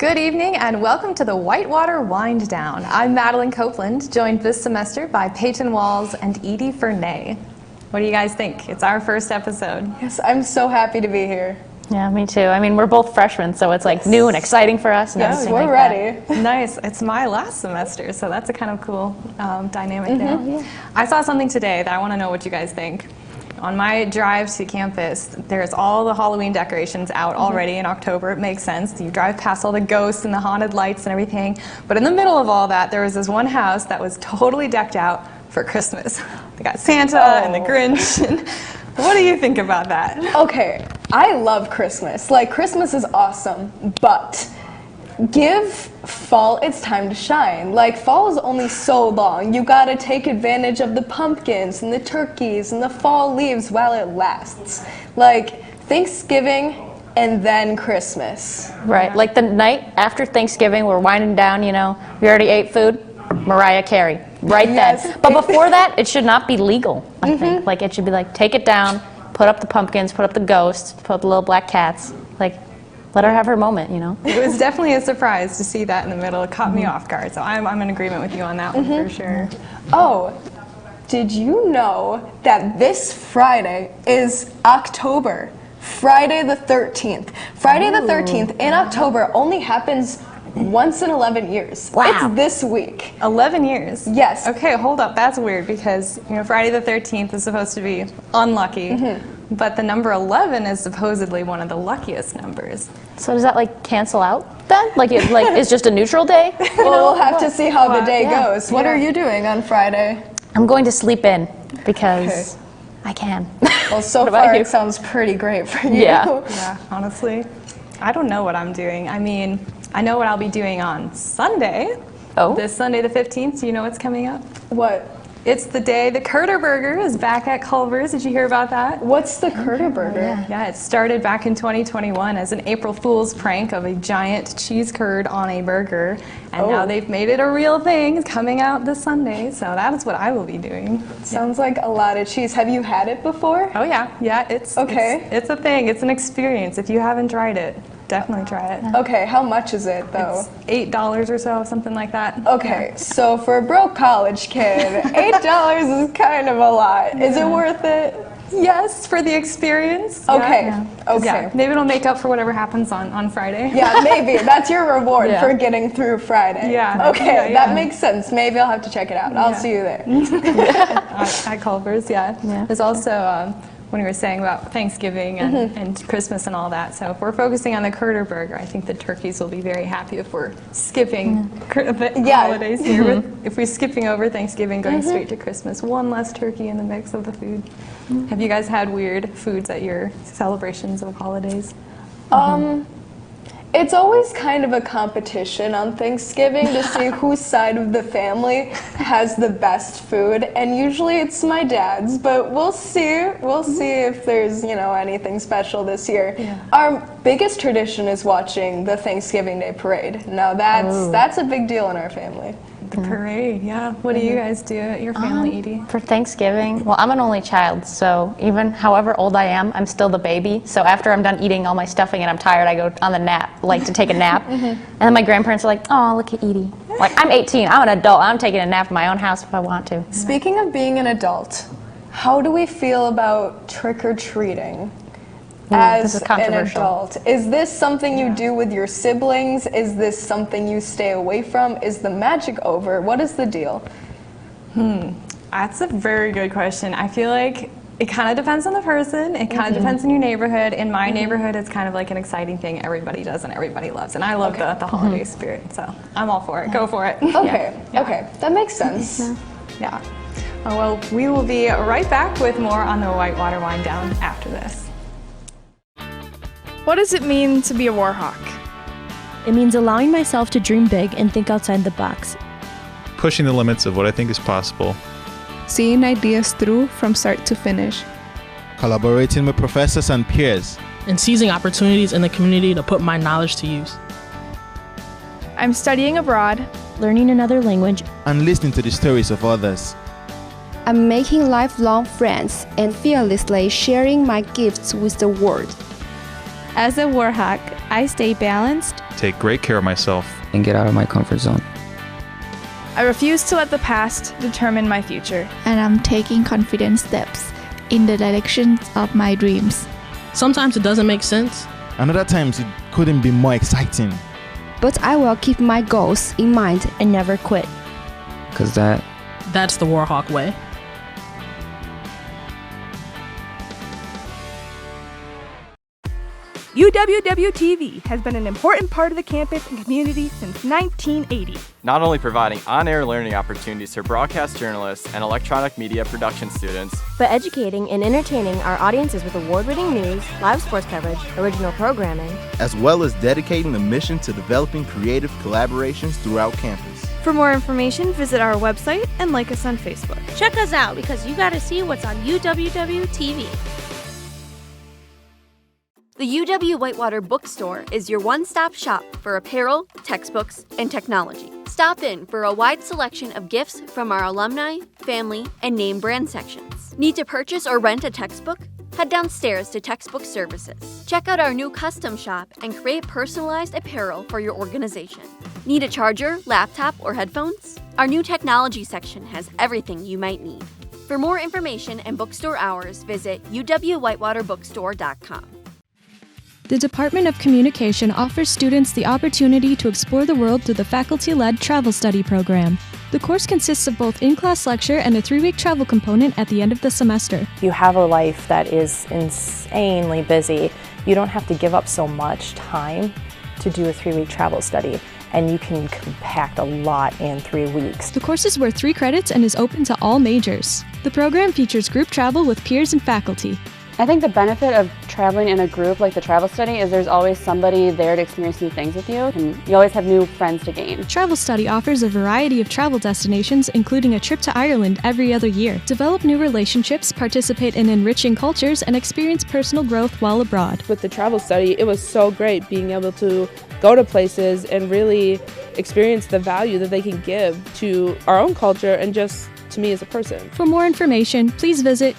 Good evening and welcome to the Whitewater Wind Down. I'm Madeline Copeland, joined this semester by Peyton Walls and Edie Fernay. What do you guys think? It's our first episode. Yes, I'm so happy to be here. Yeah, me too. I mean, we're both freshmen, so it's like new and exciting for us. And Yes, we're like ready. Nice. It's my last semester, so that's a kind of cool dynamic there. Yeah. I saw something today that I want to know what you guys think. On my drive to campus, there's all the Halloween decorations out already in October. It makes sense. You drive past all the ghosts and the haunted lights and everything. But in the middle of all that, there was this one house that was totally decked out for Christmas. They got Santa and the Grinch. And what do you think about that? Okay, I love Christmas. Like, Christmas is awesome, but give fall its time to shine. Like, fall is only so long. You gotta take advantage of the pumpkins and the turkeys and the fall leaves while it lasts. Like, Thanksgiving and then Christmas. Right, like the night after Thanksgiving, we're winding down, you know, we already ate food, Mariah Carey, right Yes. then. But before that, it should not be legal, I think. Like, it should be like, take it down, put up the pumpkins, put up the ghosts, put up the little black cats. Like, let her have her moment, you know? It was definitely a surprise to see that in the middle. It caught me off guard, so I'm in agreement with you on that one for sure. Oh, did you know that this Friday is October? Friday the 13th. Friday the 13th in October only happens once in 11 years. Wow. It's this week. 11 years? Yes. Okay, hold up. That's weird because, you know, Friday the 13th is supposed to be unlucky, but the number 11 is supposedly one of the luckiest numbers. So does that like cancel out then? Like, it's just a neutral day? Well, we'll have to see how the day Yeah. goes. What are you doing on Friday? I'm going to sleep in because I can. Well, so What about far you? it sounds pretty great for you. Yeah. Yeah, honestly, I don't know what I'm doing. I mean, I know what I'll be doing on Sunday. Oh. This Sunday the 15th. Do you know what's coming up? What? It's the day the Curter Burger is back at Culver's. Did you hear about that? What's the Curter Burger? Yeah, it started back in 2021 as an April Fool's prank of a giant cheese curd on a burger. And now they've made it a real thing. It's coming out this Sunday, so that is what I will be doing. Sounds like a lot of cheese. Have you had it before? Oh yeah, it's Okay. It's a thing. It's an experience. If you haven't tried it, definitely try it. Okay, how much is it though? It's $8 or so, something like that. Okay, so for a broke college kid, $8 is kind of a lot. Is it worth it? Yes, for the experience. Okay, Yeah. okay. Yeah, maybe it'll make up for whatever happens on Friday. Yeah, maybe. That's your reward Yeah. for getting through Friday. Yeah. Okay, Yeah. that makes sense. Maybe I'll have to check it out. I'll see you there. At Culver's, yeah. There's also, when we were saying about Thanksgiving and Christmas and all that, so if we're focusing on the Curter Burger, I think the turkeys will be very happy if we're skipping the holidays here. If we're skipping over Thanksgiving, going straight to Christmas, one less turkey in the mix of the food. Have you guys had weird foods at your celebrations of holidays? It's always kind of a competition on Thanksgiving to see whose side of the family has the best food, and usually it's my dad's, but we'll see. We'll see if there's, you know, anything special this year. Our biggest tradition is watching the Thanksgiving Day parade. Now that's a big deal in our family. The parade, yeah. What do you guys do at your family, Edie? For Thanksgiving, well, I'm an only child, so even however old I am, I'm still the baby. So after I'm done eating all my stuffing and I'm tired, I go on the nap, like to take a nap. And then my grandparents are like, oh, look at Edie. Like, I'm 18, I'm an adult, I'm taking a nap in my own house if I want to. Speaking of being an adult, how do we feel about trick-or-treating? This is As an controversial. adult, is this something you do with your siblings? Is this something you stay away from? Is the magic over? What is the deal? That's a very good question. I feel like it kind of depends on the person. It kind of depends on your neighborhood. In my neighborhood, it's kind of like an exciting thing everybody does and everybody loves. And I love the holiday spirit, so I'm all for it. Go for it. Okay, okay, that makes sense. Yeah. Well, we will be right back with more on the Whitewater Wind Down after this. What does it mean to be a warhawk? It means allowing myself to dream big and think outside the box. Pushing the limits of what I think is possible. Seeing ideas through from start to finish. Collaborating with professors and peers. And seizing opportunities in the community to put my knowledge to use. I'm studying abroad. Learning another language. And listening to the stories of others. I'm making lifelong friends and fearlessly sharing my gifts with the world. As a Warhawk, I stay balanced. Take great care of myself. And get out of my comfort zone. I refuse to let the past determine my future. And I'm taking confident steps in the direction of my dreams. Sometimes it doesn't make sense. And other times it couldn't be more exciting. But I will keep my goals in mind and never quit. Because that's the Warhawk way. UWW-TV has been an important part of the campus and community since 1980. Not only providing on-air learning opportunities for broadcast journalists and electronic media production students, but educating and entertaining our audiences with award-winning news, live sports coverage, original programming, as well as dedicating the mission to developing creative collaborations throughout campus. For more information, visit our website and like us on Facebook. Check us out because you got to see what's on UWW-TV. The UW Whitewater Bookstore is your one-stop shop for apparel, textbooks, and technology. Stop in for a wide selection of gifts from our alumni, family, and name brand sections. Need to purchase or rent a textbook? Head downstairs to Textbook Services. Check out our new custom shop and create personalized apparel for your organization. Need a charger, laptop, or headphones? Our new technology section has everything you might need. For more information and bookstore hours, visit uwwhitewaterbookstore.com. The Department of Communication offers students the opportunity to explore the world through the faculty-led travel study program. The course consists of both in-class lecture and a 3-week travel component at the end of the semester. You have a life that is insanely busy. You don't have to give up so much time to do a 3-week travel study, and you can compact a lot in 3 weeks. The course is worth 3 credits and is open to all majors. The program features group travel with peers and faculty. I think the benefit of traveling in a group like the travel study is there's always somebody there to experience new things with you, and you always have new friends to gain. Travel Study offers a variety of travel destinations, including a trip to Ireland every other year. Develop new relationships, participate in enriching cultures, and experience personal growth while abroad. With the Travel Study, it was so great being able to go to places and really experience the value that they can give to our own culture and just to me as a person. For more information, please visit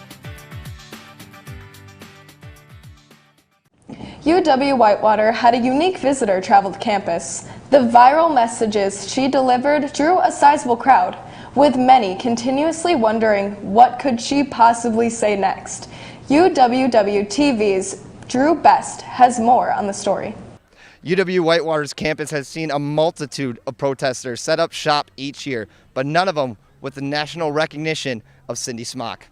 UW Whitewater had a unique visitor travel to campus. The viral messages she delivered drew a sizable crowd, with many continuously wondering what could she possibly say next. UWW-TV's Drew Best has more on the story. UW Whitewater's campus has seen a multitude of protesters set up shop each year, but none of them with the national recognition of Cindy Smock.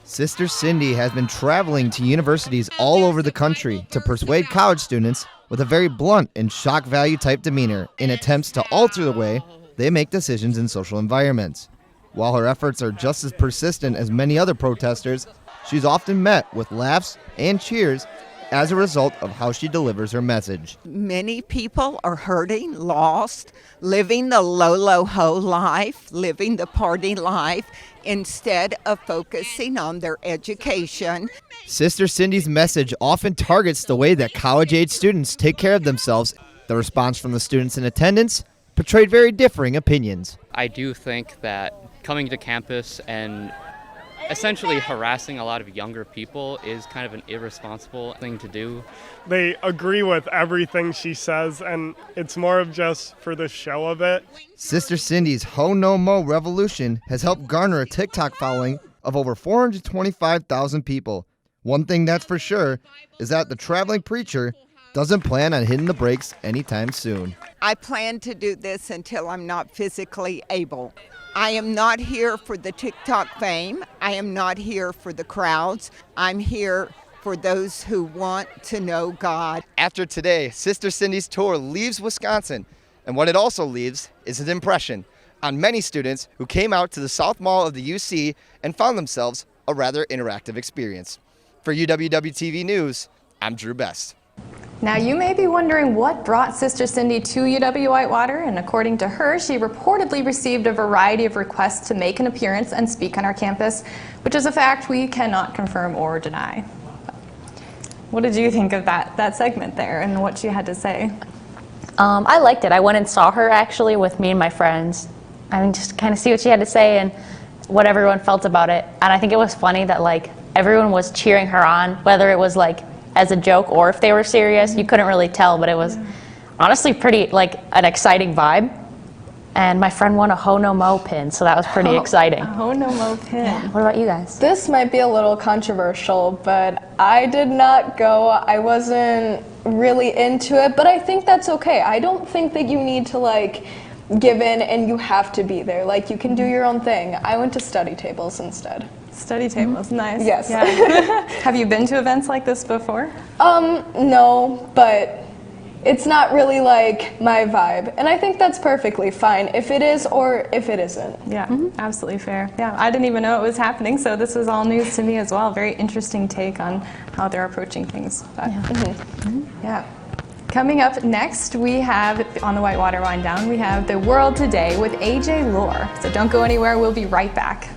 Sister Cindy has been traveling to universities all over the country to persuade college students with a very blunt and shock value type demeanor in attempts to alter the way they make decisions in social environments. While her efforts are just as persistent as many other protesters, she's often met with laughs and cheers as a result of how she delivers her message. Many people are hurting, lost, living the low-ho life, living the party life, instead of focusing on their education. Sister Cindy's message often targets the way that college-age students take care of themselves. The response from the students in attendance portrayed very differing opinions. I do think that coming to campus and essentially harassing a lot of younger people is kind of an irresponsible thing to do. They agree with everything she says, and it's more of just for the show of it. Sister Cindy's Ho No Mo revolution has helped garner a TikTok following of over 425,000 people. One thing that's for sure is that the traveling preacher doesn't plan on hitting the brakes anytime soon. I plan to do this until I'm not physically able. I am not here for the TikTok fame. I am not here for the crowds. I'm here for those who want to know God. After today, Sister Cindy's tour leaves Wisconsin, and what it also leaves is an impression on many students who came out to the South Mall of the UC and found themselves a rather interactive experience. For UWW-TV News, I'm Drew Best. Now you may be wondering what brought Sister Cindy to UW Whitewater, and according to her, she reportedly received a variety of requests to make an appearance and speak on our campus, which is a fact we cannot confirm or deny. What did you think of that segment there and what she had to say? I liked it. I went and saw her actually with me and my friends. I mean, just kind of see what she had to say and what everyone felt about it. And I think it was funny that like everyone was cheering her on, whether it was like as a joke or if they were serious. You couldn't really tell, but it was honestly pretty like an exciting vibe. And my friend won a Ho No Mo pin, so that was pretty exciting. A Ho No Mo pin. Yeah. What about you guys? This might be a little controversial, but I did not go. I wasn't really into it, but I think that's okay. I don't think that you need to like give in and you have to be there. Like you can do your own thing. I went to study tables instead. Study tables, nice. Yes. Yeah. Have you been to events like this before? No, but it's not really like my vibe, and I think that's perfectly fine if it is or if it isn't. Yeah, absolutely fair. Yeah, I didn't even know it was happening, so this was all news to me as well. Very interesting take on how they're approaching things. But, yeah. Coming up next, we have, on the Whitewater Wind Down, we have The World Today with AJ Lore. So don't go anywhere, we'll be right back.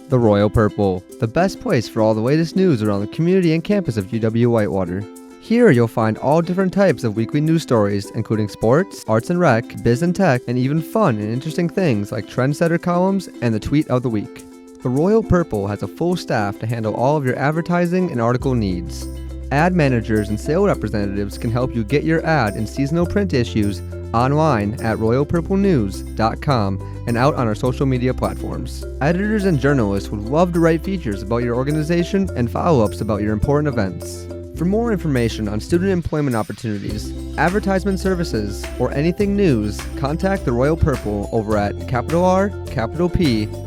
The Royal Purple, the best place for all the latest news around the community and campus of UW-Whitewater. Here you'll find all different types of weekly news stories, including sports, arts and rec, biz and tech, and even fun and interesting things like trendsetter columns and the tweet of the week. The Royal Purple has a full staff to handle all of your advertising and article needs. Ad managers and sales representatives can help you get your ad in seasonal print issues online at royalpurplenews.com and out on our social media platforms. Editors and journalists would love to write features about your organization and follow-ups about your important events. For more information on student employment opportunities, advertisement services, or anything news, contact the Royal Purple over at @UWW.edu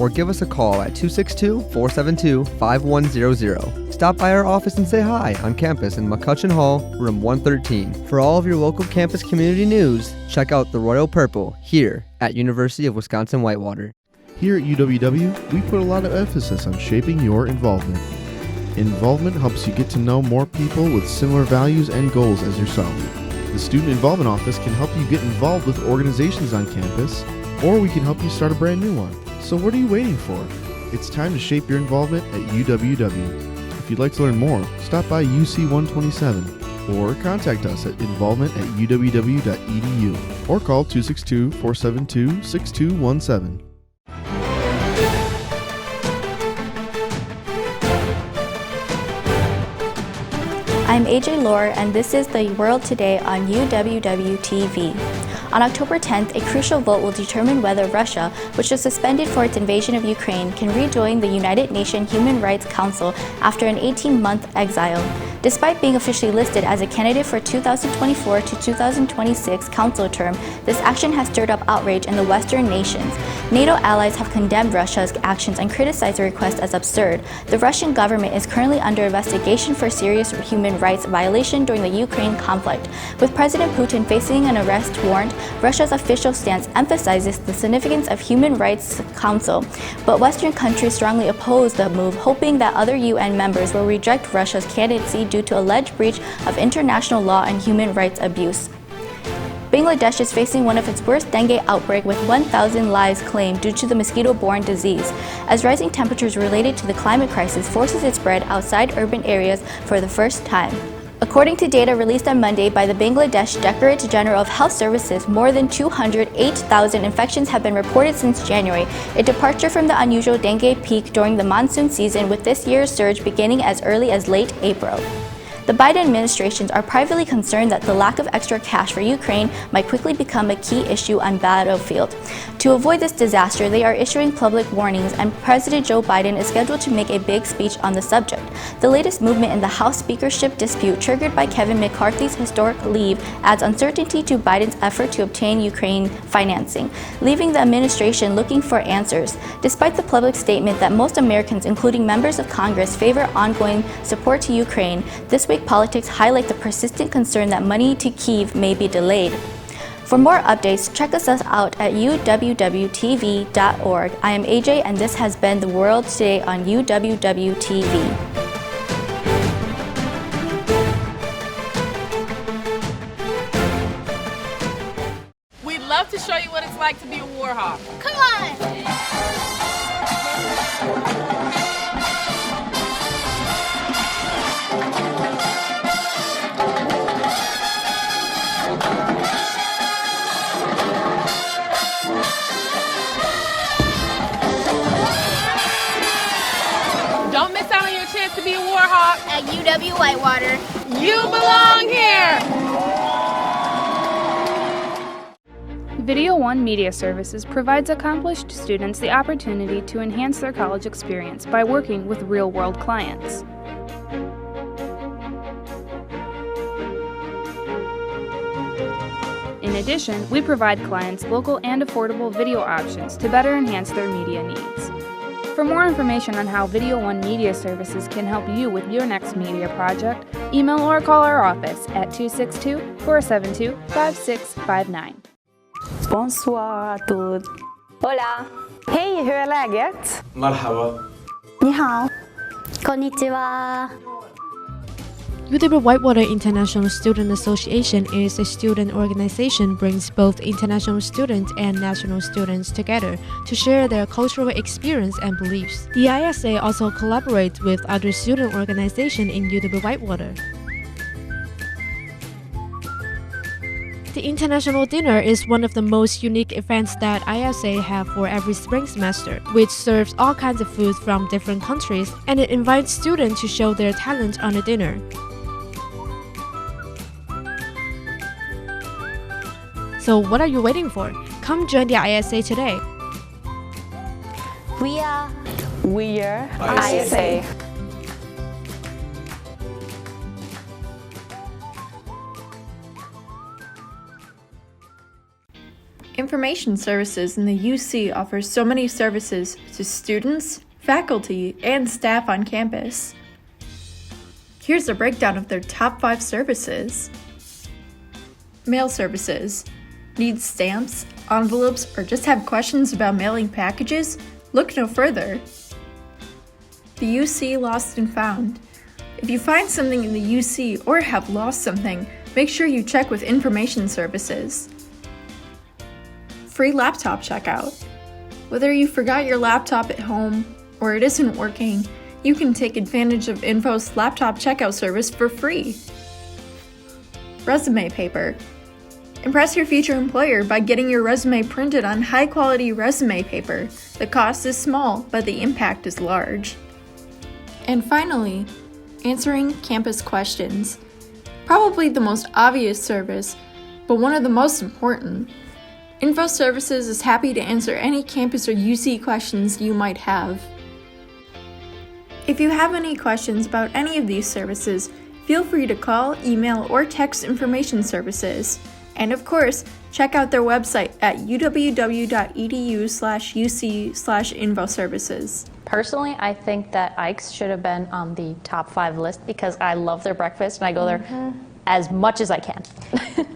or give us a call at 262-472-5100. Stop by our office and say hi on campus in McCutcheon Hall, room 113. For all of your local campus community news, check out the Royal Purple here at University of Wisconsin-Whitewater. Here at UWW, we put a lot of emphasis on shaping your involvement. Involvement helps you get to know more people with similar values and goals as yourself. The Student Involvement Office can help you get involved with organizations on campus, or we can help you start a brand new one. So what are you waiting for? It's time to shape your involvement at UWW. If you'd like to learn more, stop by UC 127 or contact us at involvement@uww.edu or call 262-472-6217. I'm AJ Lore, and this is The World Today on UWW-TV. On October 10th, a crucial vote will determine whether Russia, which was suspended for its invasion of Ukraine, can rejoin the United Nations Human Rights Council after an 18-month exile. Despite being officially listed as a candidate for 2024 to 2026 council term, this action has stirred up outrage in the Western nations. NATO allies have condemned Russia's actions and criticized the request as absurd. The Russian government is currently under investigation for serious human rights violation during the Ukraine conflict. With President Putin facing an arrest warrant, Russia's official stance emphasizes the significance of Human Rights Council, but Western countries strongly oppose the move, hoping that other UN members will reject Russia's candidacy due to alleged breach of international law and human rights abuse. Bangladesh is facing one of its worst dengue outbreak with 1,000 lives claimed due to the mosquito-borne disease, as rising temperatures related to the climate crisis forces its spread outside urban areas for the first time. According to data released on Monday by the Bangladesh Directorate General of Health Services, more than 208,000 infections have been reported since January, a departure from the unusual dengue peak during the monsoon season, with this year's surge beginning as early as late April. The Biden administrations are privately concerned that the lack of extra cash for Ukraine might quickly become a key issue on the battlefield. To avoid this disaster, they are issuing public warnings, and President Joe Biden is scheduled to make a big speech on the subject. The latest movement in the House speakership dispute, triggered by Kevin McCarthy's historic leave, adds uncertainty to Biden's effort to obtain Ukraine financing, leaving the administration looking for answers. Despite the public statement that most Americans, including members of Congress, favor ongoing support to Ukraine, this week politics highlight the persistent concern that money to Kyiv may be delayed. For more updates, check us out at uwwtv.org. I am AJ, and this has been The World Today on UWW-TV. like to be a Warhawk? Come on! Don't miss out on your chance to be a Warhawk. At UW Whitewater. You belong here! Video One Media Services provides accomplished students the opportunity to enhance their college experience by working with real-world clients. In addition, we provide clients local and affordable video options to better enhance their media needs. For more information on how Video One Media Services can help you with your next media project, email or call our office at 262-472-5659. Bonsoir à tous. Hola. Hej, hur är läget? Marhaba. Ni hao. Konnichiwa. UW Whitewater International Student Association is a student organization brings both international students and national students together to share their cultural experience and beliefs. The ISA also collaborates with other student organizations in UW Whitewater. The International Dinner is one of the most unique events that ISA have for every spring semester, which serves all kinds of food from different countries, and it invites students to show their talent on the dinner. So what are you waiting for? Come join the ISA today. We are ISA. Information services in the UC offers so many services to students, faculty, and staff on campus. Here's a breakdown of their top 5 services. Mail services. Need stamps, envelopes, or just have questions about mailing packages? Look no further. The UC Lost and Found. If you find something in the UC or have lost something, make sure you check with Information Services. Free laptop checkout. Whether you forgot your laptop at home or it isn't working, you can take advantage of Info's laptop checkout service for free. Resume paper. Impress your future employer by getting your resume printed on high-quality resume paper. The cost is small, but the impact is large. And finally, answering campus questions. Probably the most obvious service, but one of the most important. Info Services is happy to answer any campus or UC questions you might have. If you have any questions about any of these services, feel free to call, email, or text Information Services. And of course, check out their website at uww.edu/uc/infoservices. Personally, I think that Ike's should have been on the top 5 list because I love their breakfast and I go there as much as I can.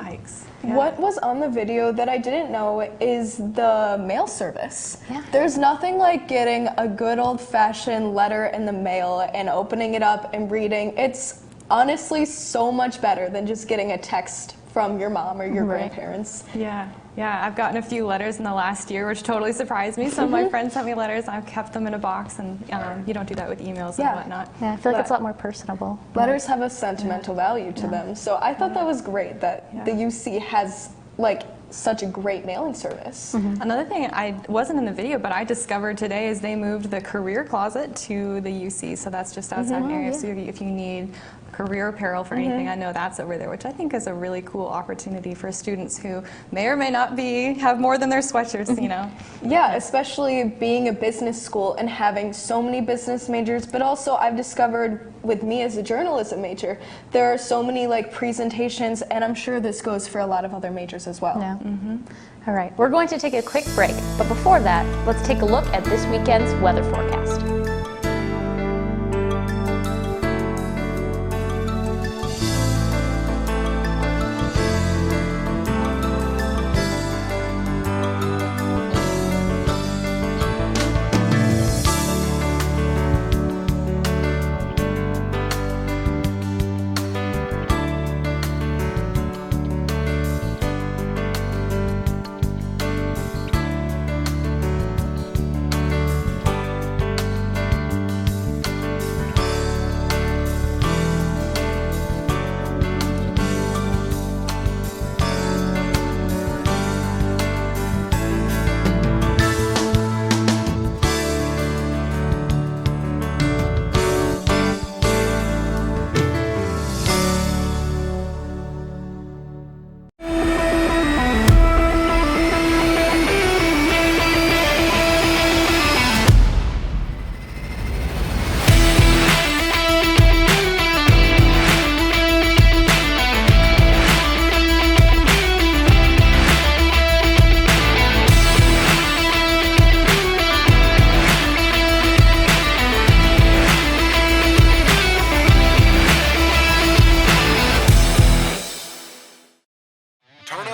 Ike's. Yeah. What was on the video that I didn't know is the mail service. Yeah. There's nothing like getting a good old-fashioned letter in the mail and opening it up and reading. It's honestly so much better than just getting a text from your mom or your grandparents. Yeah, I've gotten a few letters in the last year, which totally surprised me. Some of my friends sent me letters, I've kept them in a box, and you don't do that with emails and whatnot. Yeah, I feel like it's a lot more personable. Letters have a sentimental value to them, so I thought that was great that the UC has like such a great mailing service. Another thing I wasn't in the video, but I discovered today is they moved the career closet to the UC, so that's just outside an area. So if you need career apparel for anything, I know that's over there, which I think is a really cool opportunity for students who may or may not have more than their sweatshirts, you know. Yeah, especially being a business school and having so many business majors, but also I've discovered with me as a journalism major, there are so many like presentations, and I'm sure this goes for a lot of other majors as well. Yeah. All right, we're going to take a quick break, but before that, let's take a look at this weekend's weather forecast.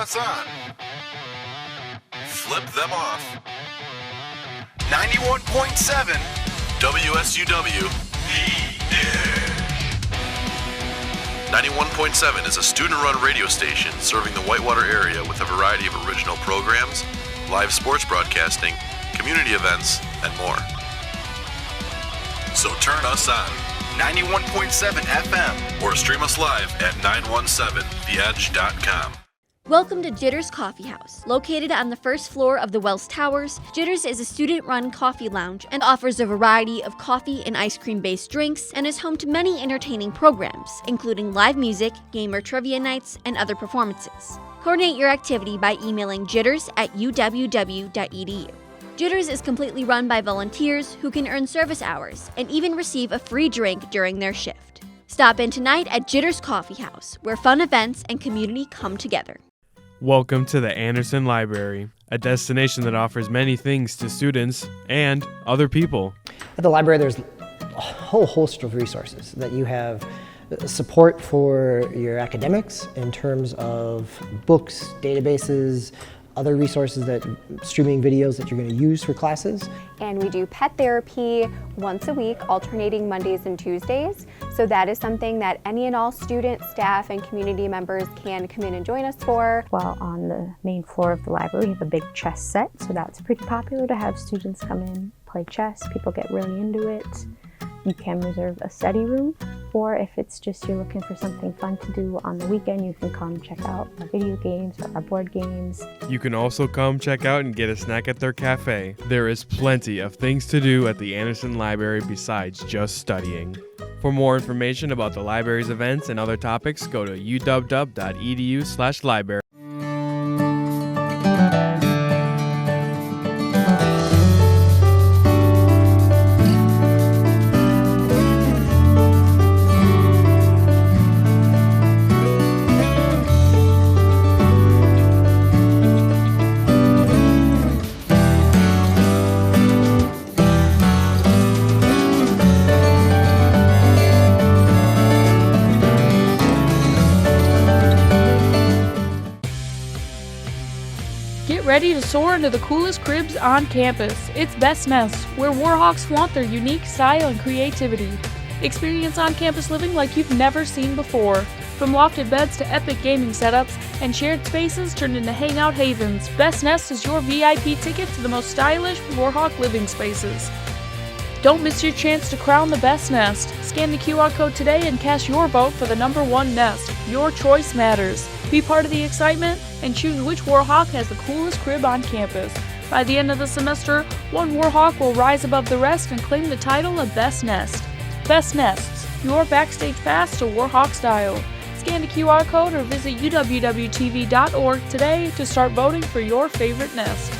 us on. Flip them off. 91.7 WSUW. 91.7 is a student-run radio station serving the Whitewater area with a variety of original programs, live sports broadcasting, community events, and more. So turn us on 91.7 FM or stream us live at 917theedge.com. Welcome to Jitters Coffee House. Located on the first floor of the Wells Towers, Jitters is a student-run coffee lounge and offers a variety of coffee and ice cream-based drinks and is home to many entertaining programs, including live music, gamer trivia nights, and other performances. Coordinate your activity by emailing jitters@uww.edu. Jitters is completely run by volunteers who can earn service hours and even receive a free drink during their shift. Stop in tonight at Jitters Coffee House, where fun events and community come together. Welcome to the Anderson Library, a destination that offers many things to students and other people. At the library, there's a whole host of resources that you have. Support for your academics in terms of books, databases, other resources, that streaming videos that you're going to use for classes. And we do pet therapy once a week, alternating Mondays and Tuesdays. So that is something that any and all students, staff, and community members can come in and join us for. Well, on the main floor of the library, we have a big chess set, so that's pretty popular to have students come in, play chess. People get really into it. You can reserve a study room, or if it's just you're looking for something fun to do on the weekend, you can come check out our video games or our board games. You can also come check out and get a snack at their cafe. There is plenty of things to do at the Anderson Library besides just studying. For more information about the library's events and other topics, go to uw.edu/library. Ready to soar into the coolest cribs on campus. It's Best Nest, where Warhawks flaunt their unique style and creativity. Experience on-campus living like you've never seen before. From lofted beds to epic gaming setups and shared spaces turned into hangout havens, Best Nest is your VIP ticket to the most stylish Warhawk living spaces. Don't miss your chance to crown the Best Nest. Scan the QR code today and cast your vote for the #1 nest. Your choice matters. Be part of the excitement and choose which Warhawk has the coolest crib on campus. By the end of the semester, one Warhawk will rise above the rest and claim the title of Best Nest. Best Nests, your backstage pass to Warhawk style. Scan the QR code or visit uwwtv.org today to start voting for your favorite nest.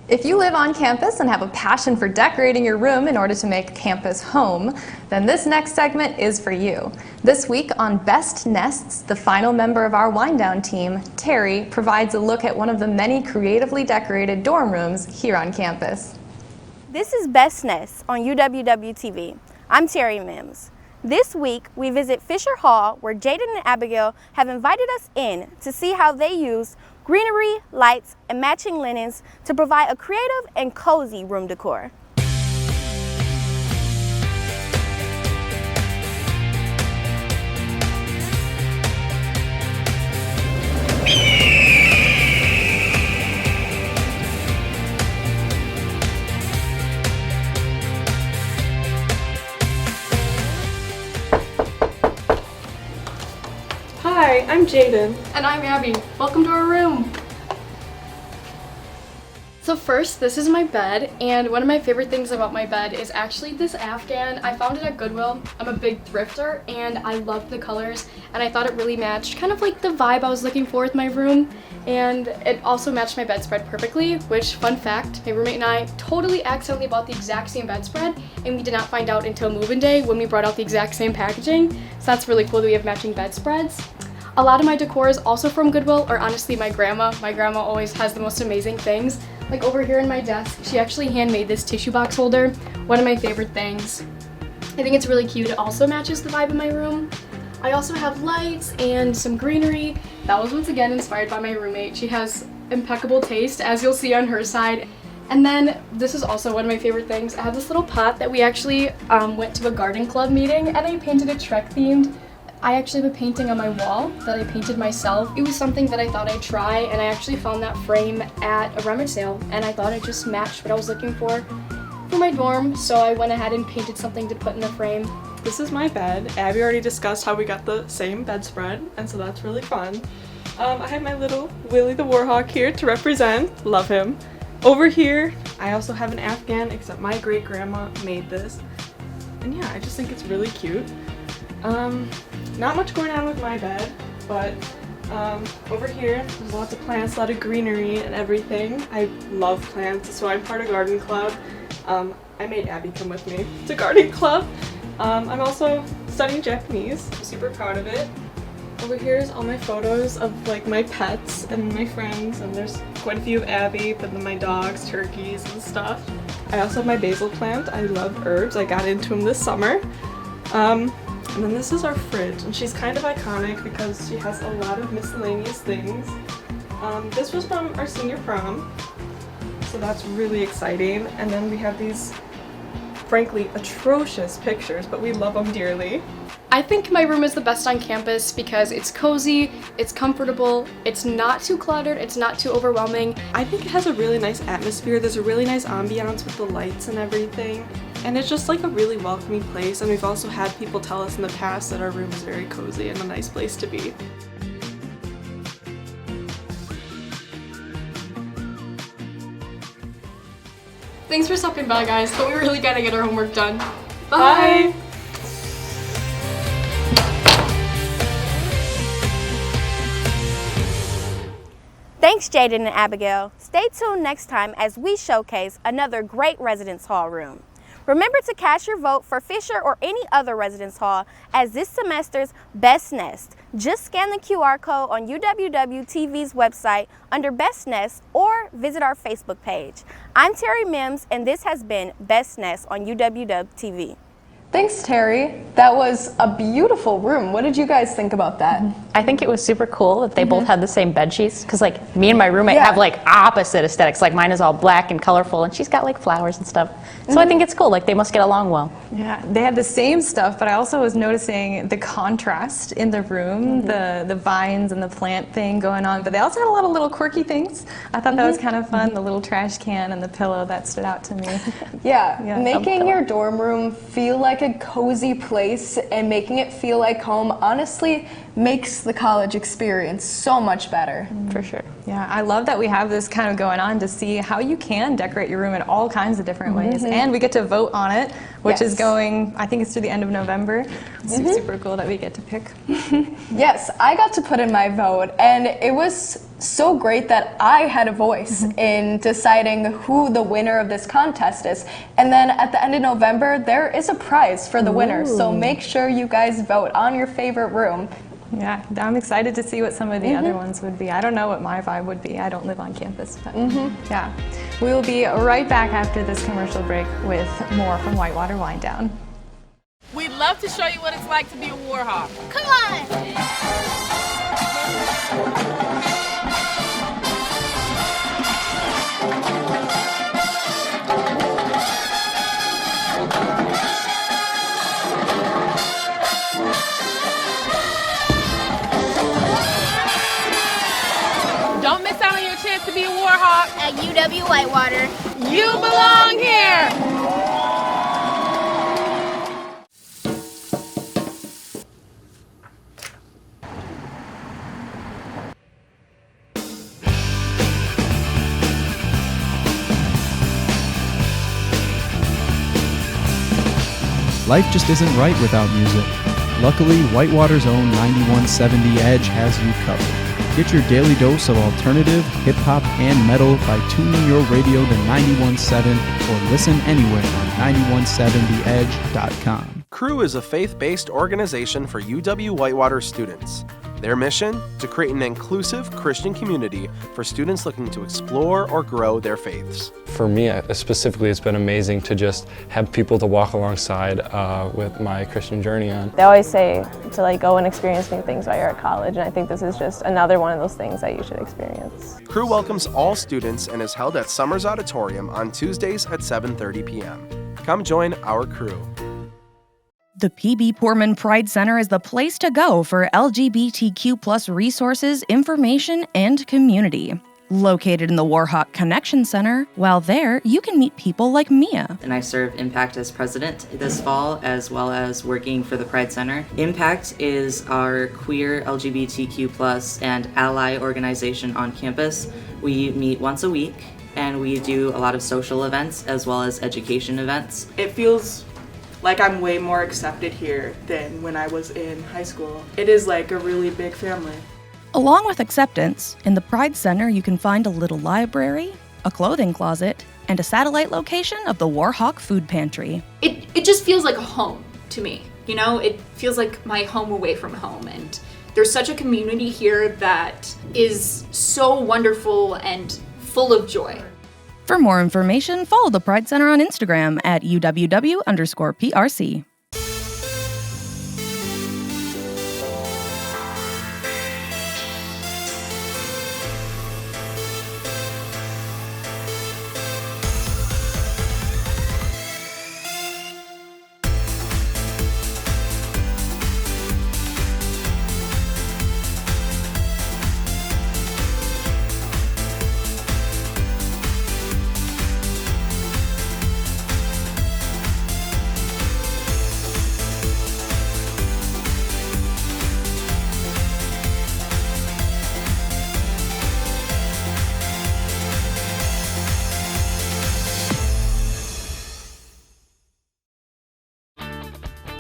If you live on campus and have a passion for decorating your room in order to make campus home, then this next segment is for you. This week on Best Nests, the final member of our wind-down team, Terry, provides a look at one of the many creatively decorated dorm rooms here on campus. This is Best Nests on UWW-TV. I'm Terry Mims. This week, we visit Fisher Hall, where Jaden and Abigail have invited us in to see how they use greenery, lights, and matching linens to provide a creative and cozy room decor. Hi, I'm Jaden. And I'm Abby. Welcome to our room. So first, this is my bed, and one of my favorite things about my bed is actually this Afghan. I found it at Goodwill. I'm a big thrifter, and I loved the colors, and I thought it really matched kind of like the vibe I was looking for with my room, and it also matched my bedspread perfectly, which, fun fact, my roommate and I totally accidentally bought the exact same bedspread, and we did not find out until move-in day when we brought out the exact same packaging, so that's really cool that we have matching bedspreads. A lot of my decor is also from Goodwill, or honestly my grandma. My grandma always has the most amazing things. like over here in my desk, she actually handmade this tissue box holder. One of my favorite things. I think it's really cute. It also matches the vibe of my room. I also have lights and some greenery. That was once again inspired by my roommate. She has impeccable taste, as you'll see on her side. And then this is also one of my favorite things. I have this little pot that we actually went to a garden club meeting and I painted it Trek themed. I actually have a painting on my wall that I painted myself. It was something that I thought I'd try, and I actually found that frame at a rummage sale, and I thought it just matched what I was looking for my dorm, so I went ahead and painted something to put in the frame. This is my bed. Abby already discussed how we got the same bedspread, and so that's really fun. I have my little Willie the Warhawk here to represent. Love him. Over here, I also have an Afghan, except my great-grandma made this. And yeah, I just think it's really cute. Not much going on with my bed, but over here, there's lots of plants, a lot of greenery and everything. I love plants, so I'm part of garden club. I made Abby come with me to garden club. I'm also studying Japanese. I'm super proud of it. Over here is all my photos of like my pets and my friends, and there's quite a few of Abby, but then my dogs, turkeys, and stuff. I also have my basil plant. I love herbs. I got into them this summer. And then this is our fridge, and she's kind of iconic because she has a lot of miscellaneous things. This was from our senior prom, so that's really exciting. And then we have these, frankly, atrocious pictures, but we love them dearly. I think my room is the best on campus because it's cozy, it's comfortable, it's not too cluttered, it's not too overwhelming. I think it has a really nice atmosphere. There's a really nice ambiance with the lights and everything. And it's just like a really welcoming place, and we've also had people tell us in the past that our room is very cozy and a nice place to be. Thanks for stopping by, guys, but we really gotta get our homework done. Bye! Thanks, Jaden and Abigail. Stay tuned next time as we showcase another great residence hall room. Remember to cast your vote for Fisher or any other residence hall as this semester's Best Nest. Just scan the QR code on UWW-TV's website under Best Nest or visit our Facebook page. I'm Terry Mims, and this has been Best Nest on UWW-TV. Thanks, Terry. That was a beautiful room. What did you guys think about that? I think it was super cool that they both had the same bed sheets, because like me and my roommate have like opposite aesthetics. Like mine is all black and colorful, and she's got like flowers and stuff. So I think it's cool. Like they must get along well. Yeah, they had the same stuff, but I also was noticing the contrast in the room, the vines and the plant thing going on. But they also had a lot of little quirky things. I thought that was kind of fun. The little trash can and the pillow, that stood out to me. Yeah, making your dorm room feel like a cozy place and making it feel like home honestly makes the college experience so much better. For sure. Yeah, I love that we have this kind of going on to see how you can decorate your room in all kinds of different ways. And we get to vote on it, which is going, I think it's through the end of November. It's super cool that we get to pick. Yes, I got to put in my vote, and it was so great that I had a voice in deciding who the winner of this contest is. And then at the end of November, there is a prize for the winner. So make sure you guys vote on your favorite room. Yeah, I'm excited to see what some of the other ones would be. I don't know what my vibe would be. I don't live on campus, but yeah. We will be right back after this commercial break with more from Whitewater Wine Down. We'd love to show you what it's like to be a Warhawk. Come on! Don't miss out on your chance to be a Warhawk. At UW Whitewater, You belong here! Life just isn't right without music. Luckily, Whitewater's own 9170 Edge has you covered. Get your daily dose of alternative, hip-hop, and metal by tuning your radio to 91.7 or listen anywhere on 9170edge.com. Crew is a faith-based organization for UW Whitewater students. Their mission? To create an inclusive Christian community for students looking to explore or grow their faiths. For me specifically, it's been amazing to just have people to walk alongside with my Christian journey on. They always say to go and experience new things while you're at college, and I think this is just another one of those things that you should experience. Crew welcomes all students and is held at Summers Auditorium on Tuesdays at 7:30 p.m. Come join our crew. The P.B. Poorman Pride Center is the place to go for LGBTQ+ resources, information, and community. Located in the Warhawk Connection Center, while there, you can meet people like Mia. And I serve Impact as president this fall, as well as working for the Pride Center. Impact is our queer LGBTQ+ and ally organization on campus. We meet once a week, and we do a lot of social events as well as education events. It feels like I'm way more accepted here than when I was in high school. It is like a really big family. Along with acceptance, in the Pride Center you can find a little library, a clothing closet, and a satellite location of the Warhawk Food Pantry. It just feels like a home to me. You know, it feels like my home away from home, and there's such a community here that is so wonderful and full of joy. For more information, follow the Pride Center on Instagram at UWW_PRC.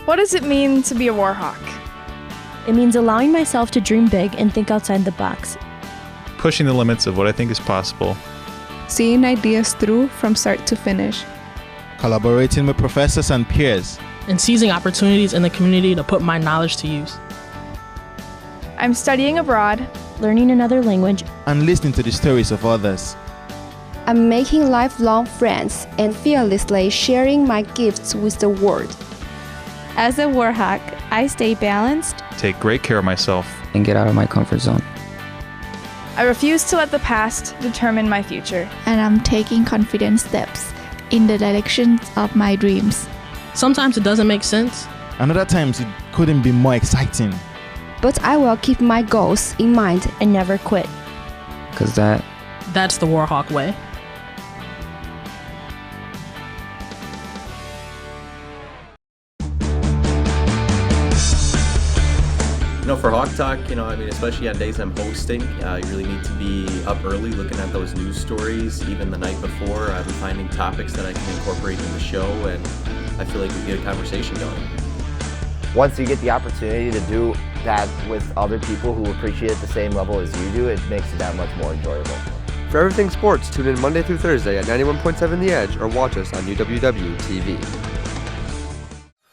What does it mean to be a Warhawk? It means allowing myself to dream big and think outside the box. Pushing the limits of what I think is possible. Seeing ideas through from start to finish. Collaborating with professors and peers. And seizing opportunities in the community to put my knowledge to use. I'm studying abroad, learning another language, and listening to the stories of others. I'm making lifelong friends and fearlessly sharing my gifts with the world. As a Warhawk, I stay balanced, take great care of myself, and get out of my comfort zone. I refuse to let the past determine my future. And I'm taking confident steps in the direction of my dreams. Sometimes it doesn't make sense. And other times it couldn't be more exciting. But I will keep my goals in mind and never quit. Because that's the Warhawk way. For Hawk Talk, especially on days I'm hosting, you really need to be up early looking at those news stories. Even the night before, I'm finding topics that I can incorporate in the show, and I feel like we get a conversation going. Once you get the opportunity to do that with other people who appreciate it the same level as you do, it makes it that much more enjoyable. For everything sports, tune in Monday through Thursday at 91.7 The Edge or watch us on UWW-TV.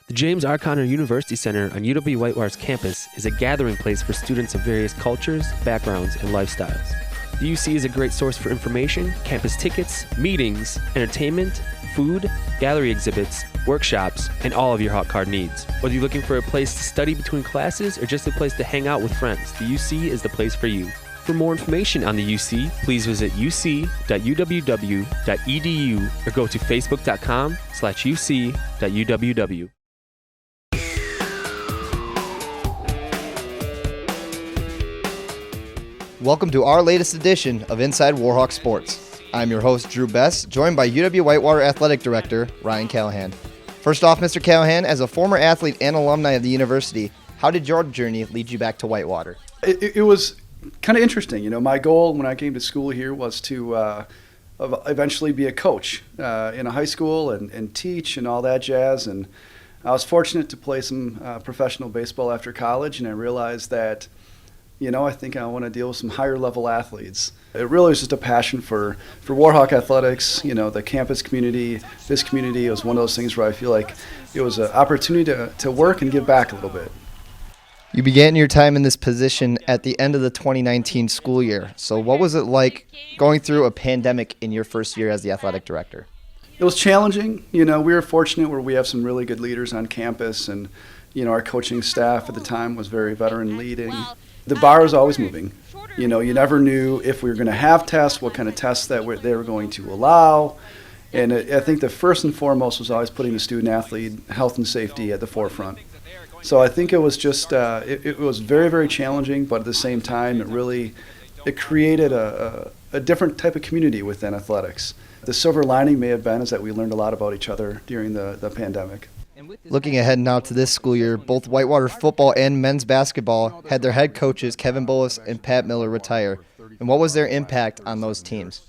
The James R. Conner University Center on UW-Whitewater's campus is a gathering place for students of various cultures, backgrounds, and lifestyles. The UC is a great source for information, campus tickets, meetings, entertainment, food, gallery exhibits, workshops, and all of your Hawk Card needs. Whether you're looking for a place to study between classes or just a place to hang out with friends, the UC is the place for you. For more information on the UC, please visit uc.uww.edu or go to facebook.com/uc.uww. Welcome to our latest edition of Inside Warhawk Sports. I'm your host, Drew Best, joined by UW-Whitewater Athletic Director, Ryan Callahan. First off, Mr. Callahan, as a former athlete and alumni of the university, how did your journey lead you back to Whitewater? It was kind of interesting. My goal when I came to school here was to eventually be a coach in a high school and teach and all that jazz. And I was fortunate to play some professional baseball after college, and I realized that I think I want to deal with some higher level athletes. It really was just a passion for Warhawk athletics, the campus community, this community. It was one of those things where I feel like it was an opportunity to work and give back a little bit. You began your time in this position at the end of the 2019 school year. So what was it like going through a pandemic in your first year as the athletic director? It was challenging. We were fortunate where we have some really good leaders on campus, and our coaching staff at the time was very veteran leading. The bar was always moving. You never knew if we were going to have tests, what kind of tests they were going to allow. And I think the first and foremost was always putting the student athlete health and safety at the forefront. So I think it was just, it was very, very challenging, but at the same time, it created a different type of community within athletics. The silver lining may have been is that we learned a lot about each other during the pandemic. Looking ahead now to this school year, both Whitewater football and men's basketball had their head coaches, Kevin Bullis and Pat Miller, retire. And what was their impact on those teams?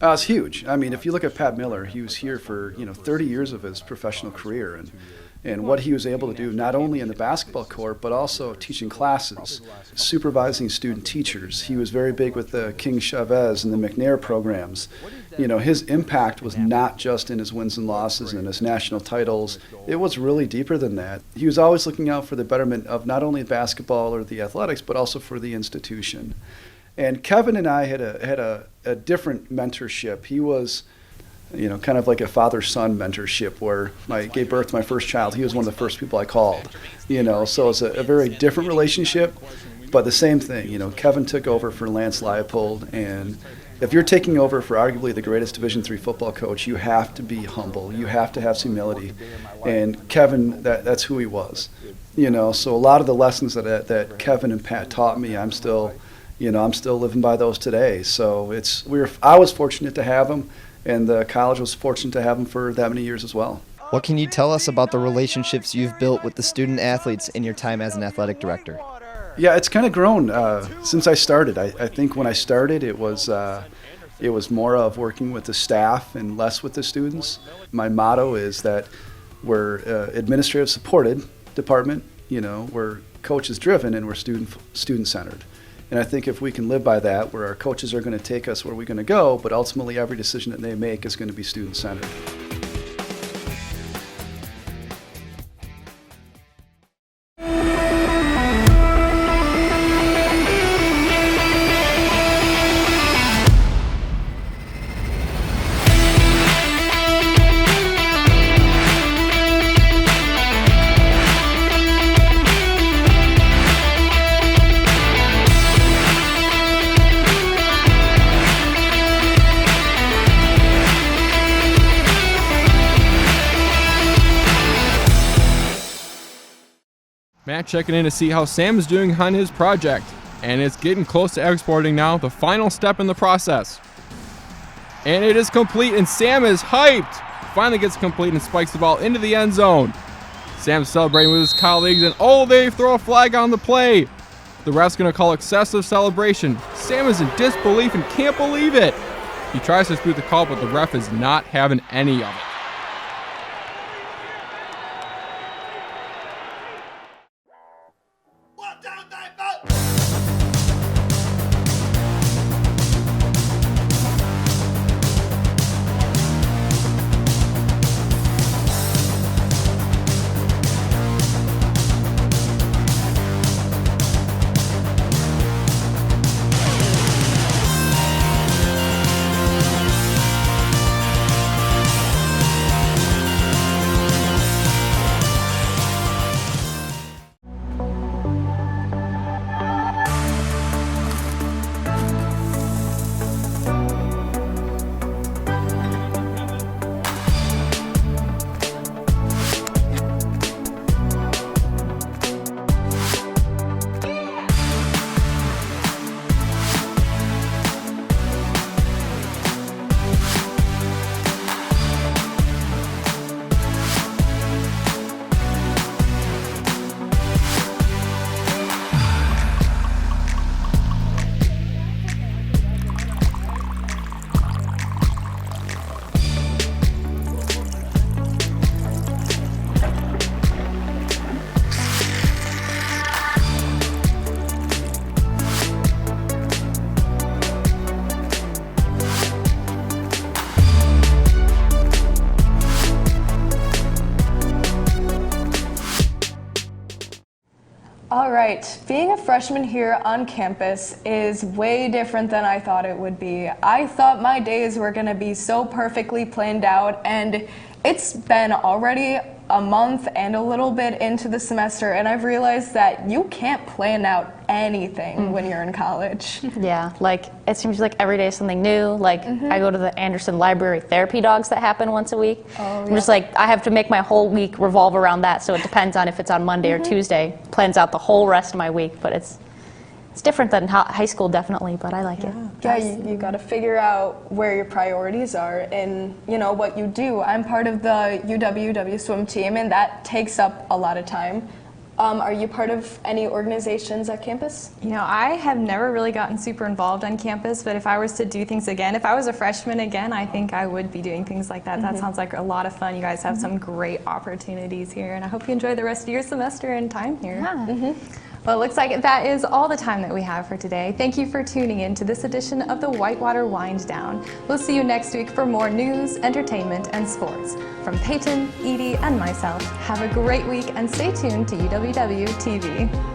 It's huge. I mean, if you look at Pat Miller, he was here for 30 years of his professional career, and what he was able to do not only in the basketball court but also teaching classes, supervising student teachers. He was very big with the King Chavez and the McNair programs. His impact was not just in his wins and losses and his national titles. It was really deeper than that. He was always looking out for the betterment of not only basketball or the athletics but also for the institution. And Kevin and I had a different mentorship. He was kind of like a father-son mentorship where I gave birth to my first child. He was one of the first people I called, so it's a very different relationship, but the same thing. Kevin took over for Lance Leipold, and if you're taking over for arguably the greatest Division III football coach, you have to be humble. You have to have humility, and Kevin, that's who he was. So a lot of the lessons that Kevin and Pat taught me, I'm still living by those today. So I was fortunate to have him, and the college was fortunate to have him for that many years as well. What can you tell us about the relationships you've built with the student athletes in your time as an athletic director? Yeah, it's kind of grown since I started. I think when I started, it was more of working with the staff and less with the students. My motto is that we're administrative supported department, we're coaches driven, and we're student centered. And I think if we can live by that, where our coaches are going to take us where we're going to go, but ultimately every decision that they make is going to be student-centered. Matt checking in to see how Sam is doing on his project, and it's getting close to exporting now, the final step in the process. And it is complete, and Sam is hyped. Finally gets complete and spikes the ball into the end zone. Sam's celebrating with his colleagues, and they throw a flag on the play. The ref's going to call excessive celebration. Sam is in disbelief and can't believe it. He tries to dispute the call, but the ref is not having any of it. right, being a freshman here on campus is way different than I thought it would be. I thought my days were going to be so perfectly planned out, and it's been already a month and a little bit into the semester, and I've realized that you can't plan out anything when you're in college. Yeah, like it seems like every day is something new. Like I go to the Anderson Library therapy dogs that happen once a week. I'm just like, I have to make my whole week revolve around that, so it depends on if it's on Monday or Tuesday. Plans out the whole rest of my week, but it's different than high school, definitely, but I like it. Yeah, you got to figure out where your priorities are and, you know, what you do. I'm part of the UWW swim team, and that takes up a lot of time. Are you part of any organizations at campus? You know, I have never really gotten super involved on campus, but if I was to do things again, if I was a freshman again, I think I would be doing things like that. That sounds like a lot of fun. You guys have some great opportunities here, and I hope you enjoy the rest of your semester and time here. Yeah. Well, it looks like that is all the time that we have for today. Thank you for tuning in to this edition of the Whitewater Wind Down. We'll see you next week for more news, entertainment, and sports. From Peyton, Edie, and myself, have a great week and stay tuned to UWW TV.